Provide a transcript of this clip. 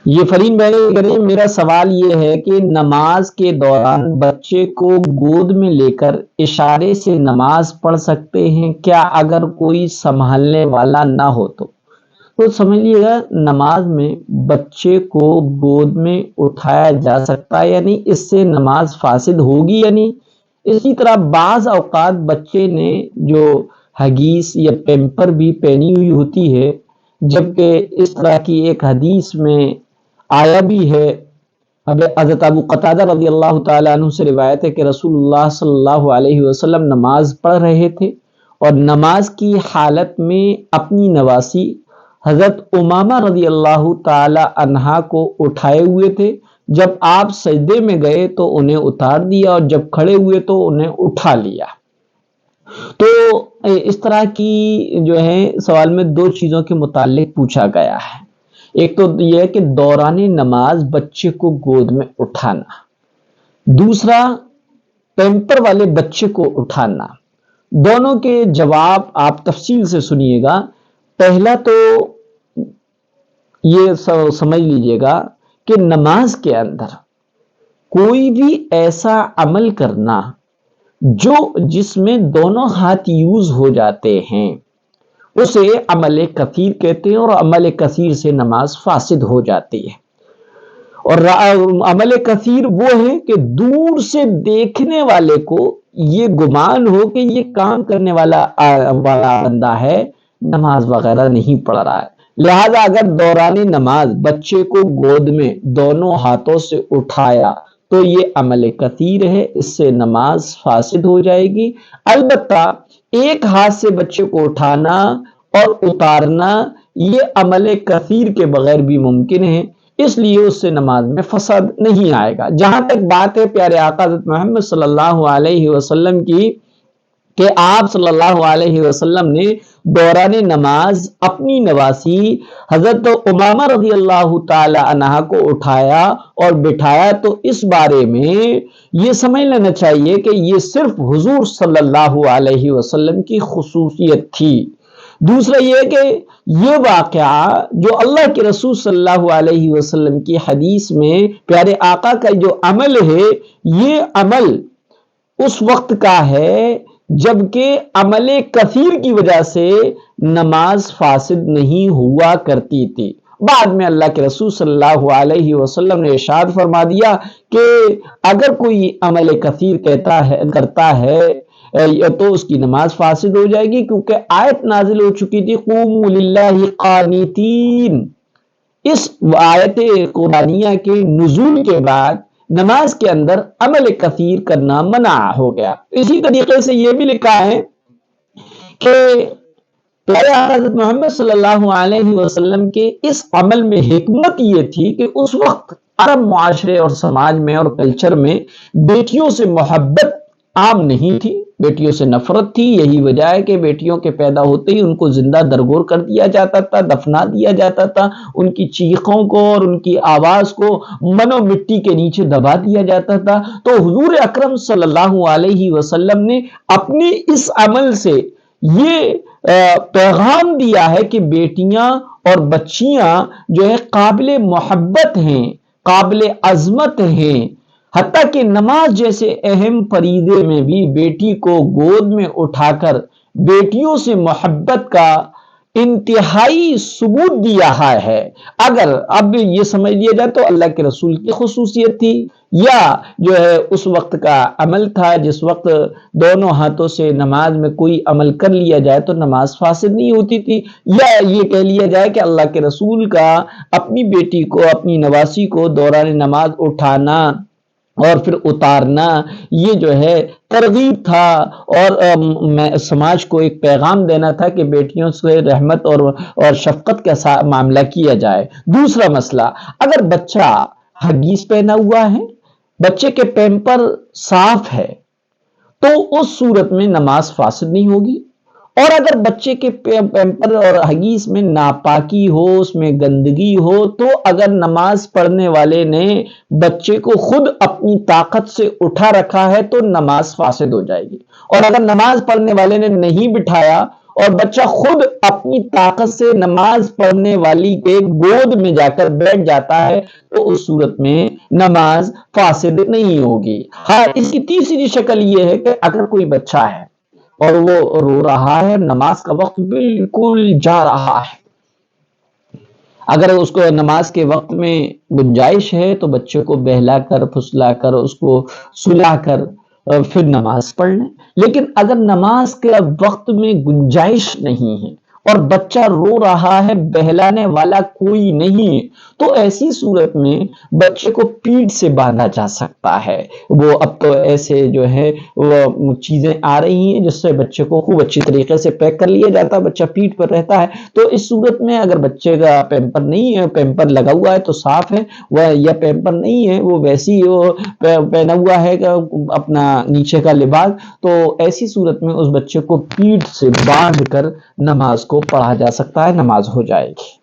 یہ فرین بہنیں کریں، میرا سوال یہ ہے کہ نماز کے دوران بچے کو گود میں لے کر اشارے سے نماز پڑھ سکتے ہیں کیا، اگر کوئی سنبھالنے والا نہ ہو تو سمجھ لیے گا نماز میں بچے کو گود میں اٹھایا جا سکتا ہے یا نہیں، اس سے نماز فاسد ہوگی یا نہیں۔ اسی طرح بعض اوقات بچے نے جو حگیس یا پیمپر بھی پہنی ہوئی ہوتی ہے، جبکہ اس طرح کی ایک حدیث میں آیا بھی ہے، حضرت ابو قتادہ رضی اللہ تعالیٰ عنہ سے روایت ہے کہ رسول اللہ صلی اللہ علیہ وسلم نماز پڑھ رہے تھے اور نماز کی حالت میں اپنی نواسی حضرت امامہ رضی اللہ تعالی عنہا کو اٹھائے ہوئے تھے۔ جب آپ سجدے میں گئے تو انہیں اتار دیا اور جب کھڑے ہوئے تو انہیں اٹھا لیا۔ تو اس طرح کی جو ہے سوال میں دو چیزوں کے متعلق پوچھا گیا ہے، ایک تو یہ ہے کہ دوران نماز بچے کو گود میں اٹھانا، دوسرا پیمپر والے بچے کو اٹھانا۔ دونوں کے جواب آپ تفصیل سے سنیے گا۔ پہلا تو یہ سمجھ لیجئے گا کہ نماز کے اندر کوئی بھی ایسا عمل کرنا جس میں دونوں ہاتھ یوز ہو جاتے ہیں اسے عمل کثیر کہتے ہیں، اور عمل کثیر سے نماز فاسد ہو جاتی ہے۔ اور عمل کثیر وہ ہے کہ دور سے دیکھنے والے کو یہ گمان ہو کہ یہ کام کرنے والا بندہ ہے، نماز وغیرہ نہیں پڑھ رہا ہے۔ لہذا اگر دوران نماز بچے کو گود میں دونوں ہاتھوں سے اٹھایا تو یہ عمل کثیر ہے، اس سے نماز فاسد ہو جائے گی۔ البتہ ایک ہاتھ سے بچے کو اٹھانا اور اتارنا یہ عمل کثیر کے بغیر بھی ممکن ہے، اس لیے اس سے نماز میں فساد نہیں آئے گا۔ جہاں تک بات ہے پیارے آقا حضرت محمد صلی اللہ علیہ وسلم کی کہ آپ صلی اللہ علیہ وسلم نے دوران نماز اپنی نواسی حضرت امامہ رضی اللہ تعالی عنہ کو اٹھایا اور بٹھایا، تو اس بارے میں یہ سمجھ لینا چاہیے کہ یہ صرف حضور صلی اللہ علیہ وسلم کی خصوصیت تھی۔ دوسرا یہ کہ یہ واقعہ جو اللہ کے رسول صلی اللہ علیہ وسلم کی حدیث میں پیارے آقا کا جو عمل ہے، یہ عمل اس وقت کا ہے جبکہ عمل کثیر کی وجہ سے نماز فاسد نہیں ہوا کرتی تھی۔ بعد میں اللہ کے رسول صلی اللہ علیہ وسلم نے ارشاد فرما دیا کہ اگر کوئی عمل کثیر کرتا ہے تو اس کی نماز فاسد ہو جائے گی، کیونکہ آیت نازل ہو چکی تھی قوموا للہ قانتین۔ اس آیت قرآنیہ کے نزول کے بعد نماز کے اندر عمل کثیر کرنا منع ہو گیا۔ اسی طریقے سے یہ بھی لکھا ہے کہ پیارے حضرت محمد صلی اللہ علیہ وسلم کے اس عمل میں حکمت یہ تھی کہ اس وقت عرب معاشرے اور سماج میں اور کلچر میں بیٹیوں سے محبت عام نہیں تھی، بیٹیوں سے نفرت تھی۔ یہی وجہ ہے کہ بیٹیوں کے پیدا ہوتے ہی ان کو زندہ درگور کر دیا جاتا تھا، دفنا دیا جاتا تھا، ان کی چیخوں کو اور ان کی آواز کو منو مٹی کے نیچے دبا دیا جاتا تھا۔ تو حضور اکرم صلی اللہ علیہ وسلم نے اپنے اس عمل سے یہ پیغام دیا ہے کہ بیٹیاں اور بچیاں جو ہے قابل محبت ہیں، قابل عظمت ہیں، حتیٰ کہ نماز جیسے اہم فریضے میں بھی بیٹی کو گود میں اٹھا کر بیٹیوں سے محبت کا انتہائی ثبوت دیا ہے۔ اگر اب یہ سمجھ لیا جائے تو اللہ کے رسول کی خصوصیت تھی یا جو ہے اس وقت کا عمل تھا، جس وقت دونوں ہاتھوں سے نماز میں کوئی عمل کر لیا جائے تو نماز فاسد نہیں ہوتی تھی، یا یہ کہہ لیا جائے کہ اللہ کے رسول کا اپنی بیٹی کو، اپنی نواسی کو دوران نماز اٹھانا اور پھر اتارنا یہ جو ہے ترغیب تھا، اور سماج کو ایک پیغام دینا تھا کہ بیٹیوں سے رحمت اور شفقت کا معاملہ کیا جائے۔ دوسرا مسئلہ، اگر بچہ حگیز پہنا ہوا ہے، بچے کے پیمپر صاف ہے، تو اس صورت میں نماز فاسد نہیں ہوگی۔ اور اگر بچے کے پیمپر اور حگیز میں ناپاکی ہو، اس میں گندگی ہو، تو اگر نماز پڑھنے والے نے بچے کو خود اپنی طاقت سے اٹھا رکھا ہے تو نماز فاسد ہو جائے گی۔ اور اگر نماز پڑھنے والے نے نہیں بٹھایا اور بچہ خود اپنی طاقت سے نماز پڑھنے والی کے گود میں جا کر بیٹھ جاتا ہے تو اس صورت میں نماز فاسد نہیں ہوگی۔ ہاں، اس کی تیسری شکل یہ ہے کہ اگر کوئی بچہ ہے اور وہ رو رہا ہے، نماز کا وقت بالکل جا رہا ہے، اگر اس کو نماز کے وقت میں گنجائش ہے تو بچے کو بہلا کر پھسلا کر اس کو سلا کر پھر نماز پڑھ لیں۔ لیکن اگر نماز کے وقت میں گنجائش نہیں ہے اور بچہ رو رہا ہے، بہلانے والا کوئی نہیں ہے، تو ایسی صورت میں بچے کو پیٹھ سے باندھا جا سکتا ہے۔ وہ اب تو ایسے جو ہے وہ چیزیں آ رہی ہیں جس سے بچے کو خوب اچھی طریقے سے پیک کر لیا جاتا ہے، بچہ پیٹھ پر رہتا ہے۔ تو اس صورت میں اگر بچے کا پیمپر نہیں ہے، پیمپر لگا ہوا ہے تو صاف ہے، وہ یا پیمپر نہیں ہے، وہ ویسی پہنا ہوا ہے اپنا نیچے کا لباس، تو ایسی صورت میں اس بچے کو پیٹھ سے باندھ کر نماز کو پڑھا جا سکتا ہے، نماز ہو جائے گی۔